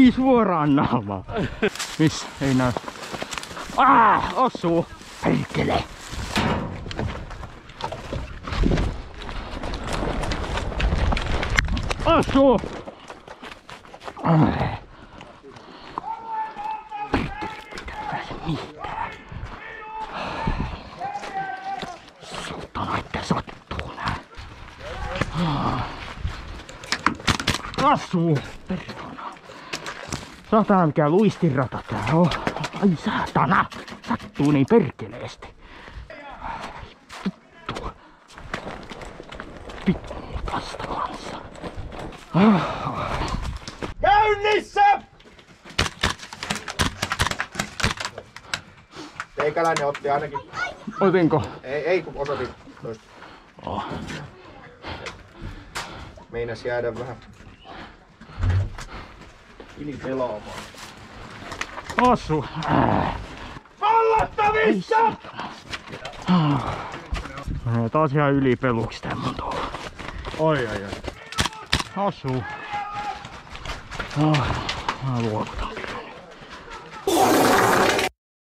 Ei suoraan naamaa. Missä? Ei näy. Osuu. Perkele. Osuu. Pääse mitään. Sultana, että sattuu nää. Asuu. Perkona. Saatana mikä luistinrata tää on. Ai saatana. Sattuu niin perkeleesti. Vittu. Vittu tästä kanssa. Käynnissä! Teikäläinen otti ainakin. Otinko? Ei kun osoitin toista. Meinas jäädä vähän ylipelaamaan. Osu. Vallattavissa! Menee taas ihan ylipeluksi tää mun touhu. Oi. Osuu. Mä luovutan.